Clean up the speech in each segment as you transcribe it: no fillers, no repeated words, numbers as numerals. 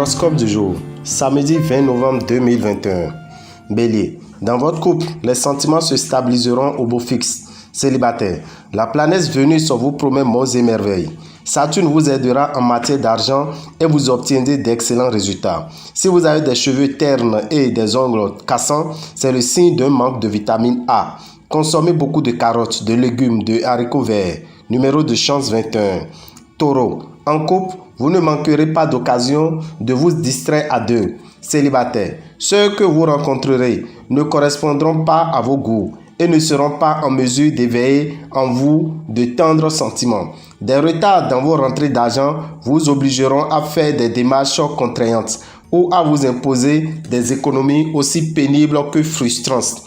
L'horoscope du jour, samedi 20 novembre 2021. Bélier, dans votre couple, les sentiments se stabiliseront au beau fixe. Célibataire, la planète Vénus vous promet monts et merveilles. Saturne vous aidera en matière d'argent et vous obtiendrez d'excellents résultats. Si vous avez des cheveux ternes et des ongles cassants, c'est le signe d'un manque de vitamine A. Consommez beaucoup de carottes, de légumes, de haricots verts. Numéro de chance 21. Taureau, en couple, vous ne manquerez pas d'occasion de vous distraire à deux. Célibataire, ceux que vous rencontrerez ne correspondront pas à vos goûts et ne seront pas en mesure d'éveiller en vous de tendres sentiments. Des retards dans vos rentrées d'argent vous obligeront à faire des démarches contraignantes ou à vous imposer des économies aussi pénibles que frustrantes.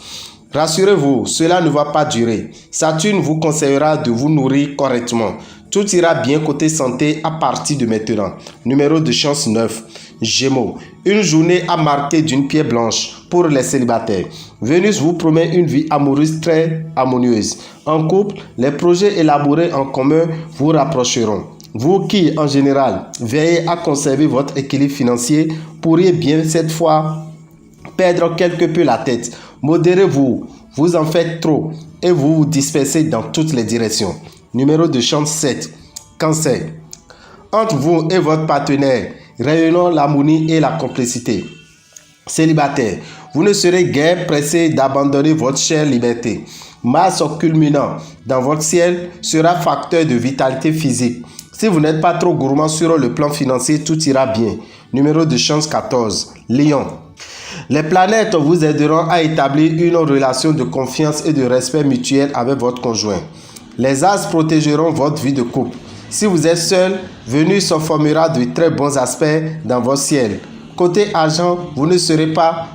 Rassurez-vous, cela ne va pas durer. Saturne vous conseillera de vous nourrir correctement. Tout ira bien côté santé à partir de maintenant. Numéro de chance 9. Gémeaux. Une journée à marquer d'une pierre blanche pour les célibataires. Vénus vous promet une vie amoureuse très harmonieuse. En couple, les projets élaborés en commun vous rapprocheront. Vous qui, en général, veillez à conserver votre équilibre financier, pourriez bien cette fois perdre quelque peu la tête. Modérez-vous, vous en faites trop et vous vous dispersez dans toutes les directions. Numéro de chance 7. Cancer. Entre vous et votre partenaire, réunissons l'harmonie et la complicité. Célibataire, vous ne serez guère pressé d'abandonner votre chère liberté. Mars culminant dans votre ciel sera facteur de vitalité physique. Si vous n'êtes pas trop gourmand sur le plan financier, tout ira bien. Numéro de chance 14. Lion. Les planètes vous aideront à établir une relation de confiance et de respect mutuel avec votre conjoint. Les astres protégeront votre vie de couple. Si vous êtes seul, Vénus formera de très bons aspects dans votre ciel. Côté argent, vous ne serez pas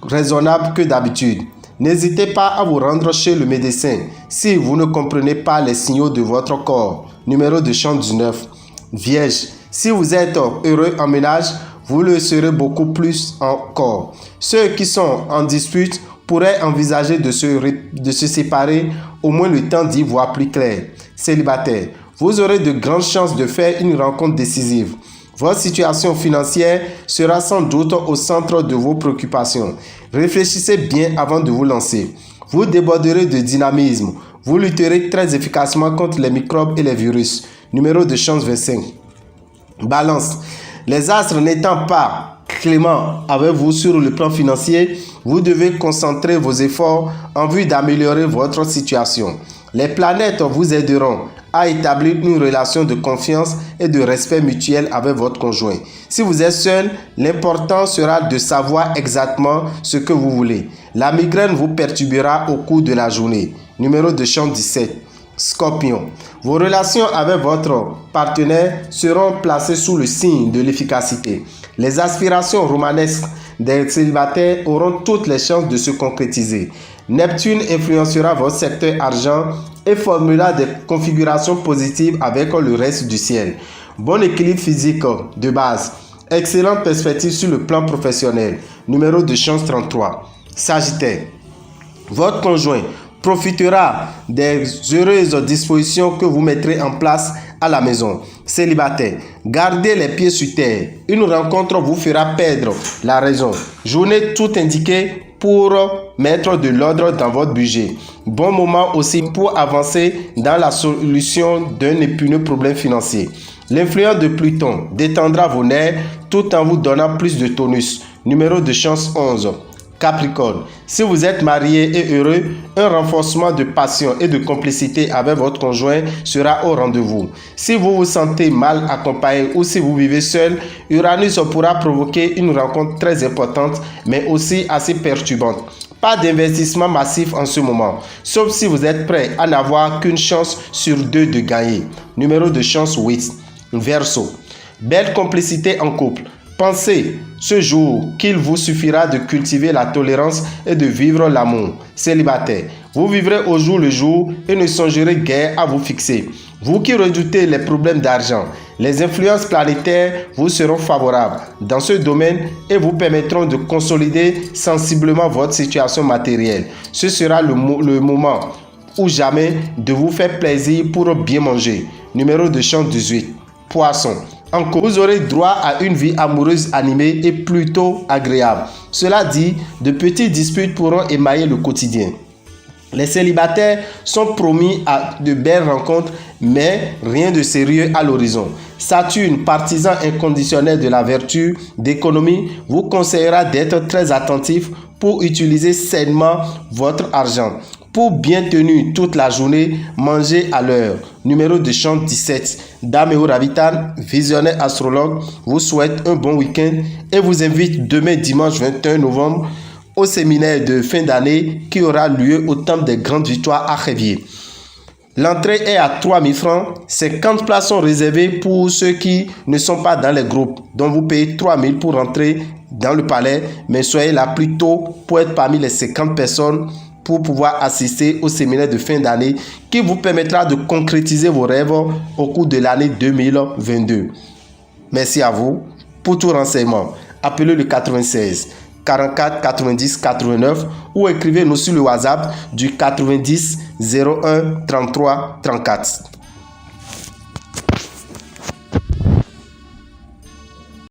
raisonnable que d'habitude. N'hésitez pas à vous rendre chez le médecin si vous ne comprenez pas les signaux de votre corps. Numéro de chance 19. Vierge, si vous êtes heureux en ménage, vous le serez beaucoup plus encore. Ceux qui sont en dispute pourraient envisager de se séparer, au moins le temps d'y voir plus clair. Célibataire, vous aurez de grandes chances de faire une rencontre décisive. Votre situation financière sera sans doute au centre de vos préoccupations. Réfléchissez bien avant de vous lancer. Vous déborderez de dynamisme. Vous lutterez très efficacement contre les microbes et les virus. Numéro de chance 25. Balance. Les astres n'étant pas clément avec vous sur le plan financier, vous devez concentrer vos efforts en vue d'améliorer votre situation. Les planètes vous aideront à établir une relation de confiance et de respect mutuel avec votre conjoint. Si vous êtes seul, l'important sera de savoir exactement ce que vous voulez. La migraine vous perturbera au cours de la journée. Numéro de chance 17. Scorpion. Vos relations avec votre partenaire seront placées sous le signe de l'efficacité. Les aspirations romanesques des célibataires auront toutes les chances de se concrétiser. Neptune influencera votre secteur argent et formulera des configurations positives avec le reste du ciel. Bon équilibre physique de base. Excellente perspective sur le plan professionnel. Numéro de chance 33. Sagittaire. Votre conjoint profitera des heureuses dispositions que vous mettrez en place à la maison. Célibataire, gardez les pieds sur terre. Une rencontre vous fera perdre la raison. Journée tout indiquée pour mettre de l'ordre dans votre budget. Bon moment aussi pour avancer dans la solution d'un épineux problème financier. L'influence de Pluton détendra vos nerfs tout en vous donnant plus de tonus. Numéro de chance 11. Capricorne, si vous êtes marié et heureux, un renforcement de passion et de complicité avec votre conjoint sera au rendez-vous. Si vous vous sentez mal accompagné ou si vous vivez seul, Uranus pourra provoquer une rencontre très importante mais aussi assez perturbante. Pas d'investissement massif en ce moment, sauf si vous êtes prêt à n'avoir qu'une chance sur deux de gagner. Numéro de chance 8. Verseau, belle complicité en couple. Pensez ce jour qu'il vous suffira de cultiver la tolérance et de vivre l'amour. Célibataire, vous vivrez au jour le jour et ne songerez guère à vous fixer. Vous qui redoutez les problèmes d'argent, les influences planétaires vous seront favorables dans ce domaine et vous permettront de consolider sensiblement votre situation matérielle. Ce sera le moment ou jamais de vous faire plaisir pour bien manger. Numéro de chance 18. Poisson. Encore, vous aurez droit à une vie amoureuse animée et plutôt agréable. Cela dit, de petites disputes pourront émailler le quotidien. Les célibataires sont promis à de belles rencontres, mais rien de sérieux à l'horizon. Saturne, partisan inconditionnel de la vertu d'économie, vous conseillera d'être très attentif pour utiliser sainement votre argent. Pour bien tenir toute la journée, mangez à l'heure. Numéro de chance 17. Dameo Ravitan, visionnaire astrologue, vous souhaite un bon week-end et vous invite demain dimanche 21 novembre au séminaire de fin d'année qui aura lieu au Temple des Grandes Victoires à Révier. L'entrée est à 3 000 francs. 50 places sont réservées pour ceux qui ne sont pas dans les groupes. Donc vous payez 3 000 pour rentrer dans le palais. Mais soyez là plus tôt pour être parmi les 50 personnes pour pouvoir assister au séminaire de fin d'année qui vous permettra de concrétiser vos rêves au cours de l'année 2022. Merci à vous. Pour tout renseignement, appelez le 96 44 90 89 ou écrivez-nous sur le WhatsApp du 90 01 33 34.